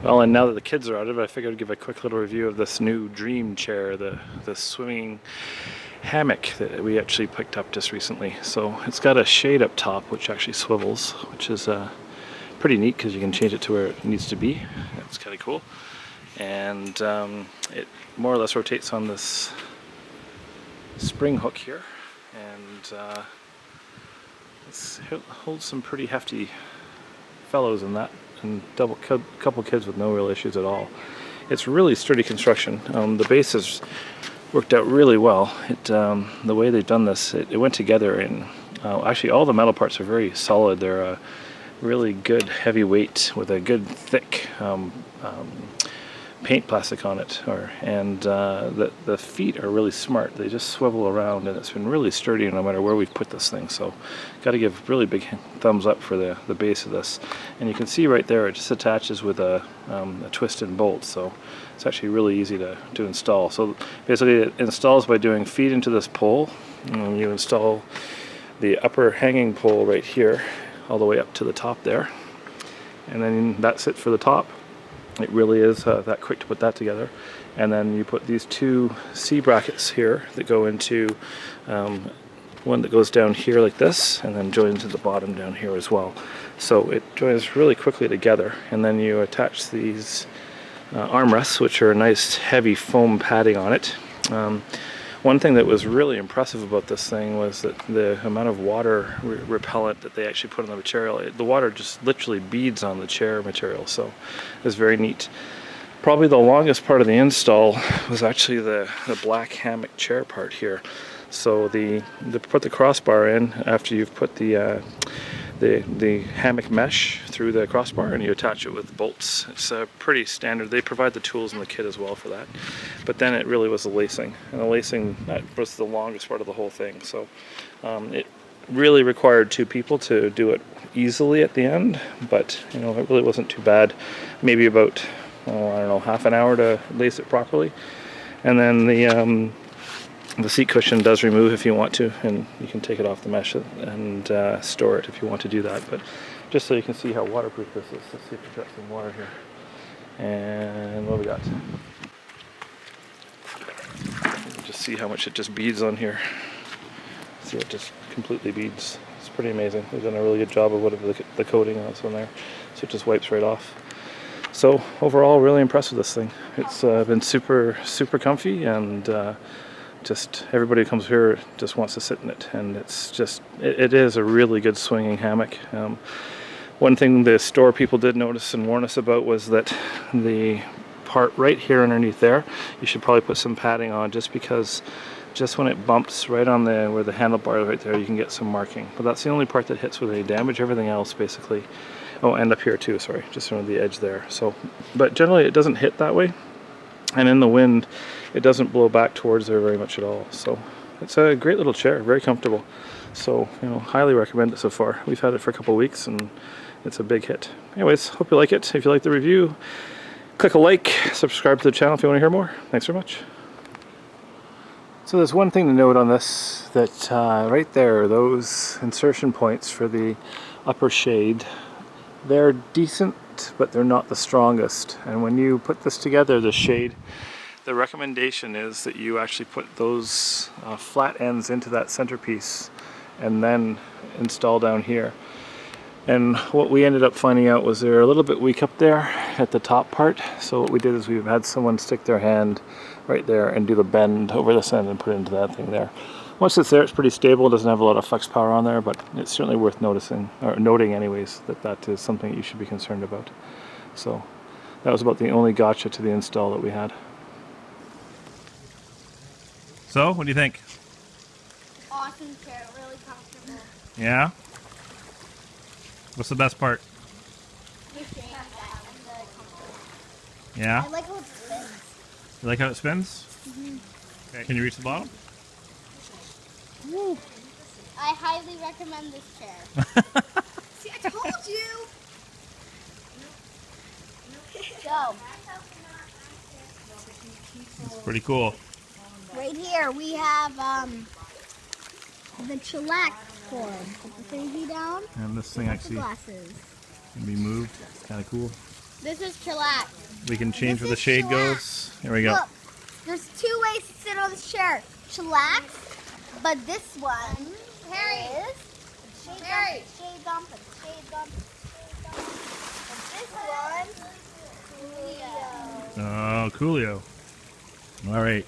Well, and now that the kids are out of it, I figured I'd give a quick little review of this new dream chair, the swimming hammock that we actually picked up just recently. So it's got a shade up top which actually swivels, which is pretty neat because you can change it to where it needs to be. It's kind of cool. And it more or less rotates on this spring hook here, and it holds some pretty hefty fellows in that, and couple kids with no real issues at all. It's really sturdy construction. The base has worked out really well. The way they've done this, it went together, and actually all the metal parts are very solid. They're a really good heavy weight with a good thick paint plastic on it, and the feet are really smart. They just swivel around, and it's been really sturdy no matter where we've put this thing. So got to give really big thumbs up for the base of this. And you can see right there it just attaches with a twist and bolt, so it's actually really easy to install. So basically it installs by doing feed into this pole, and you install the upper hanging pole right here all the way up to the top there, and then that's it for the top. It really is that quick to put that together. And then you put these two C brackets here that go into one that goes down here like this, and then joins at the bottom down here as well. So it joins really quickly together, and then you attach these armrests, which are a nice heavy foam padding on it. One thing that was really impressive about this thing was that the amount of water repellent that they actually put on the material. The water just literally beads on the chair material, so it's very neat. Probably the longest part of the install was actually the black hammock chair part here. So put the crossbar in after you've put the hammock mesh through the crossbar, and you attach it with bolts. It's pretty standard. They provide the tools in the kit as well for that. But then it really was the lacing, and the lacing, that was the longest part of the whole thing. So it really required two people to do it easily at the end, but it really wasn't too bad. Maybe about I don't know, half an hour to lace it properly. And then the seat cushion does remove if you want to, and you can take it off the mesh and store it if you want to do that. But just so you can see how waterproof this is, let's see if we've got some water here. And what we got? Just see how much it just beads on here. See, it just completely beads. It's pretty amazing. They've done a really good job of whatever the coating on this one there, so it just wipes right off. So overall, really impressed with this thing. It's been super comfy, and just everybody who comes here just wants to sit in it, and it is a really good swinging hammock. One thing the store people did notice and warn us about was that the part right here underneath there, you should probably put some padding on, just because just when it bumps right on where the handlebar is right there, you can get some marking. But that's the only part that hits with any damage. Everything else basically, oh, and up here too, sorry, just around the edge there. So, but generally it doesn't hit that way, and in the wind it doesn't blow back towards there very much at all. So it's a great little chair, very comfortable. So highly recommend it so far. We've had it for a couple of weeks, and it's a big hit. Anyways, hope you like it. If you like the review, click a like, subscribe to the channel if you want to hear more. Thanks very much. So there's one thing to note on this, that right there, those insertion points for the upper shade, they're decent, but they're not the strongest. And when you put this together, the shade, the recommendation is that you actually put those flat ends into that centerpiece and then install down here. And what we ended up finding out was they're a little bit weak up there at the top part. So what we did is we've had someone stick their hand right there and do the bend over this end and put it into that thing there. Once it's there, it's pretty stable. It doesn't have a lot of flex power on there, but it's certainly worth noticing, or noting anyways, that is something that you should be concerned about. So that was about the only gotcha to the install that we had. So, what do you think? Awesome chair, really comfortable. Yeah? What's the best part? The shape and the comfort. Yeah? I like how it spins. You like how it spins? Mm-hmm. Okay, can you reach the bottom? Woo. I highly recommend this chair. See, I told you! So, It's pretty cool. right here we have the chillax form. Put the thingy down. And this thing The actually glasses. can be moved. It's kind of cool. This is chillax. We can change where the This is shade chillax. goes. Here we go. Look, there's 2 ways to sit on this chair. Chillax, but this one is shade dumping. And this one, Coolio. Oh, coolio. All right.